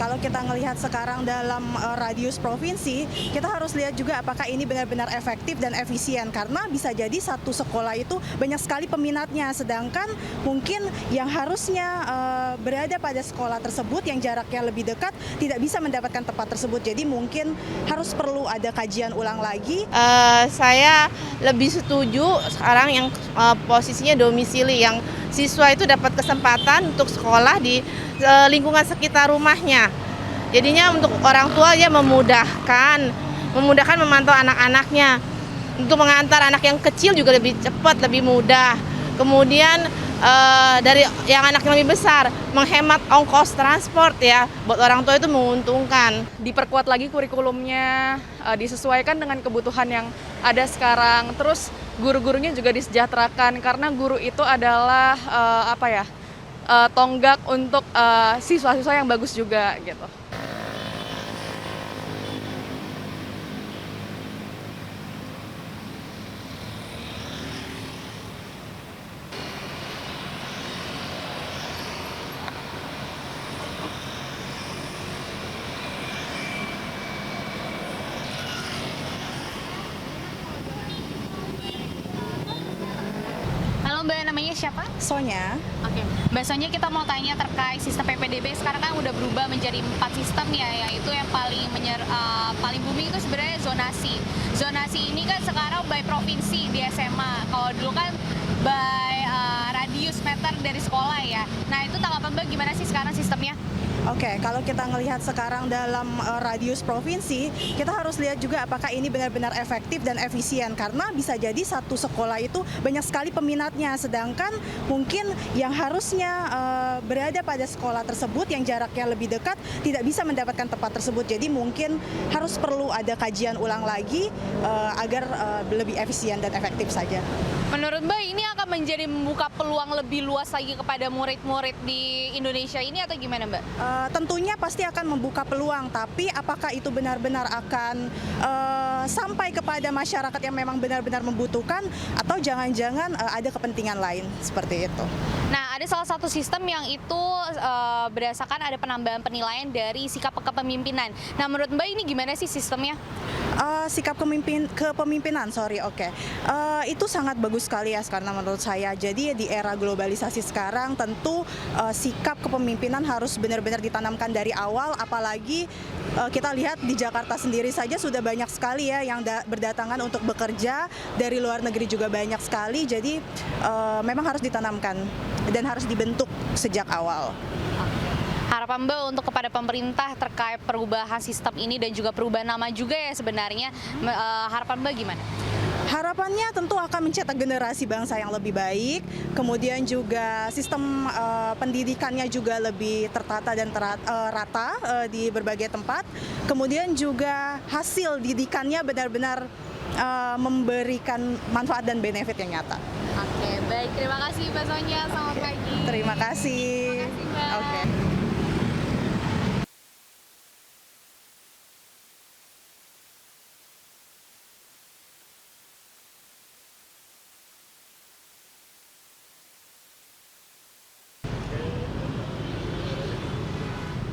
kalau kita ngelihat sekarang dalam radius provinsi, kita harus lihat juga apakah ini benar-benar efektif dan efisien, karena bisa jadi satu sekolah itu banyak sekali peminatnya, sedangkan mungkin yang harusnya berada pada sekolah tersebut yang jaraknya lebih dekat tidak bisa mendapatkan tempat tersebut. Jadi mungkin harus perlu ada kajian ulang lagi. Saya lebih setuju sekarang yang posisinya domisili, yang siswa itu dapat kesempatan untuk sekolah di lingkungan sekitar rumahnya. Jadinya untuk orang tua ya memudahkan memantau anak-anaknya. Untuk mengantar anak yang kecil juga lebih cepat, lebih mudah. Kemudian dari yang anak yang lebih besar, menghemat ongkos transport ya, buat orang tua itu menguntungkan. Diperkuat lagi kurikulumnya, disesuaikan dengan kebutuhan yang ada sekarang. Terus guru-gurunya juga disejahterakan, karena guru itu adalah tonggak untuk siswa-siswa yang bagus juga gitu. Halo Mbak, namanya siapa? Sonya. Oke, Mbak Sonya, kita mau tanya terkait sistem PPDB. Sekarang kan udah berubah menjadi 4 sistem ya, yaitu yang paling booming itu sebenarnya zonasi. Zonasi ini kan sekarang by provinsi di SMA. Kalau dulu kan by radius meter dari sekolah ya. Nah, itu tanggapan Mbak gimana sih sekarang sistemnya? Oke, kalau kita ngelihat sekarang dalam radius provinsi, kita harus lihat juga apakah ini benar-benar efektif dan efisien, karena bisa jadi satu sekolah itu banyak sekali peminatnya, sedangkan mungkin yang harusnya berada pada sekolah tersebut yang jaraknya lebih dekat tidak bisa mendapatkan tempat tersebut. Jadi mungkin harus perlu ada kajian ulang lagi agar lebih efisien dan efektif saja. Menurut Mbak, ini akan menjadi membuka peluang lebih luas lagi kepada murid-murid di Indonesia ini atau gimana Mbak? Tentunya pasti akan membuka peluang, tapi apakah itu benar-benar akan sampai kepada masyarakat yang memang benar-benar membutuhkan, atau jangan-jangan ada kepentingan lain seperti itu. Nah, ada salah satu sistem yang itu berdasarkan ada penambahan penilaian dari sikap kepemimpinan. Nah, menurut Mbak ini gimana sih sistemnya? Sikap kepemimpinan, oke. Itu sangat bagus sekali ya, karena menurut saya. Jadi di era globalisasi sekarang tentu sikap kepemimpinan harus benar-benar ditanamkan dari awal, apalagi kita lihat di Jakarta sendiri saja sudah banyak sekali ya yang berdatangan untuk bekerja, dari luar negeri juga banyak sekali. Jadi memang harus ditanamkan dan harus dibentuk sejak awal. Harapan Mbak untuk kepada pemerintah terkait perubahan sistem ini dan juga perubahan nama juga ya sebenarnya, harapan Mbak gimana? Harapannya tentu akan mencetak generasi bangsa yang lebih baik, kemudian juga sistem pendidikannya juga lebih tertata dan rata di berbagai tempat, kemudian juga hasil didikannya benar-benar memberikan manfaat dan benefit yang nyata. Oke, baik. Terima kasih Mbak Sonya. Selamat pagi. Terima kasih. Terima kasih Mbak. Oke.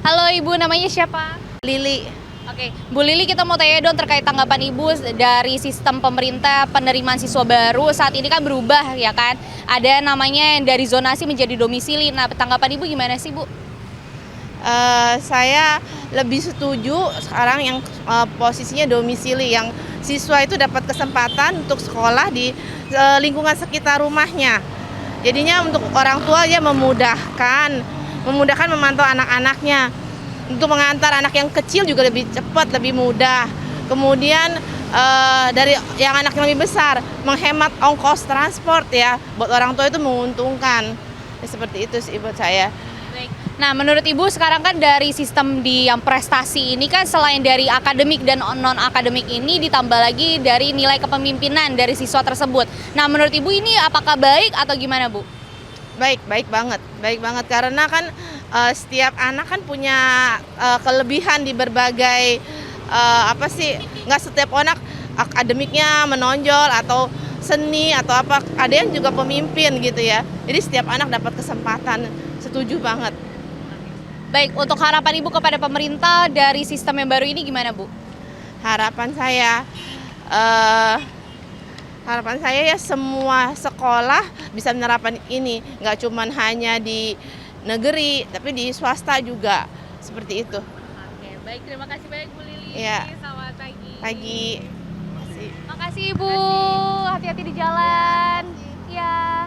Halo Ibu, namanya siapa? Lili, Oke, Bu Lili, kita mau tanya dong terkait tanggapan Ibu dari sistem pemerintah penerimaan siswa baru. Saat ini kan berubah ya kan, ada namanya yang dari zonasi menjadi domisili. Nah, tanggapan Ibu gimana sih Bu? saya lebih setuju sekarang yang posisinya domisili, yang siswa itu dapat kesempatan untuk sekolah di lingkungan sekitar rumahnya. Jadinya untuk orang tua ya memudahkan memantau anak-anaknya. Untuk mengantar anak yang kecil juga lebih cepat, lebih mudah. Kemudian dari yang anak yang lebih besar, menghemat ongkos transport ya, buat orang tua itu menguntungkan. Ya, seperti itu sih buat saya. Baik. Nah, menurut Ibu sekarang kan dari sistem di yang prestasi ini kan selain dari akademik dan non-akademik ini ditambah lagi dari nilai kepemimpinan dari siswa tersebut. Nah, menurut Ibu ini apakah baik atau gimana Bu? Baik banget karena kan setiap anak kan punya kelebihan di berbagai nggak setiap anak akademiknya menonjol atau seni atau apa, ada yang juga pemimpin gitu ya. Jadi setiap anak dapat kesempatan, setuju banget. Baik, untuk harapan Ibu kepada pemerintah dari sistem yang baru ini gimana, Bu? Harapan saya eh, harapan saya ya semua sekolah bisa menerapkan ini, nggak cuman hanya di negeri, tapi di swasta juga seperti itu. Oke, baik, terima kasih banyak Bu Lili. Iya. Selamat pagi. Pagi. Makasih. Makasih Ibu, hati-hati di jalan. Iya.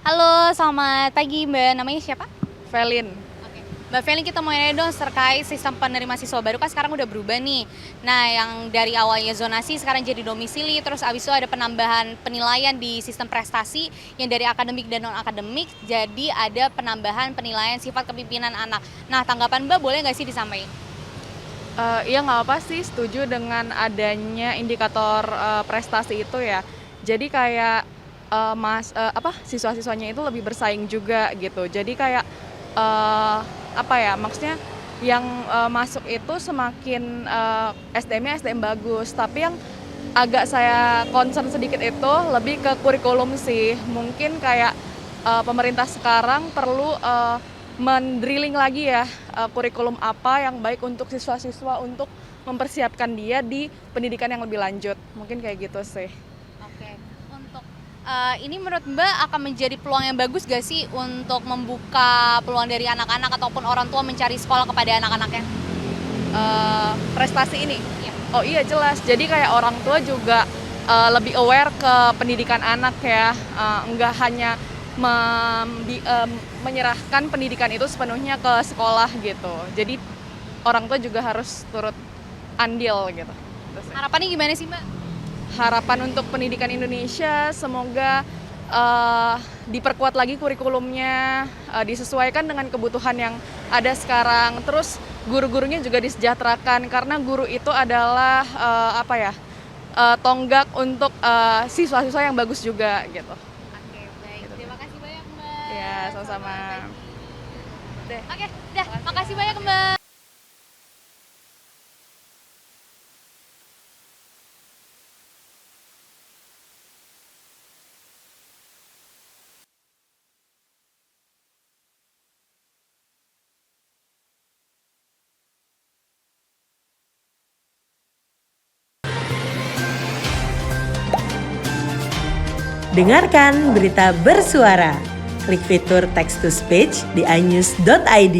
Halo, selamat pagi Mbak. Namanya siapa? Velin. Oke. Mbak Feli, kita mau nanya dong terkait sistem penerima siswa baru kan sekarang udah berubah nih. Nah, yang dari awalnya zonasi sekarang jadi domisili, terus abis itu ada penambahan penilaian di sistem prestasi yang dari akademik dan non-akademik, jadi ada penambahan penilaian sifat kepemimpinan anak. Nah, tanggapan Mbak boleh nggak sih disampaikan? Iya nggak apa sih, setuju dengan adanya indikator prestasi itu ya. Jadi kayak siswa-siswanya itu lebih bersaing juga gitu. Jadi kayak maksudnya yang masuk itu semakin SDM-nya SDM bagus. Tapi yang agak saya concern sedikit itu lebih ke kurikulum sih. Mungkin kayak pemerintah sekarang perlu mendrilling lagi ya kurikulum apa yang baik untuk siswa-siswa untuk mempersiapkan dia di pendidikan yang lebih lanjut. Mungkin kayak gitu sih. Oke, untuk ini menurut Mbak akan menjadi peluang yang bagus gak sih untuk membuka peluang dari anak-anak ataupun orang tua mencari sekolah kepada anak-anaknya? Prestasi ini? Iya. Oh iya jelas, jadi kayak orang tua juga lebih aware ke pendidikan anak ya, nggak hanya menyerahkan pendidikan itu sepenuhnya ke sekolah gitu. Jadi orang tua juga harus turut andil gitu. Harapannya gimana sih Mbak? Harapan untuk pendidikan Indonesia semoga diperkuat lagi kurikulumnya, disesuaikan dengan kebutuhan yang ada sekarang. Terus guru-gurunya juga disejahterakan karena guru itu adalah tonggak untuk siswa-siswa yang bagus juga gitu. Oke, baik. Terima kasih banyak Mbak. Ya, sama-sama. Oke, dah. Makasih banyak Mbak. Dengarkan berita bersuara. Klik fitur text to speech di inews.id.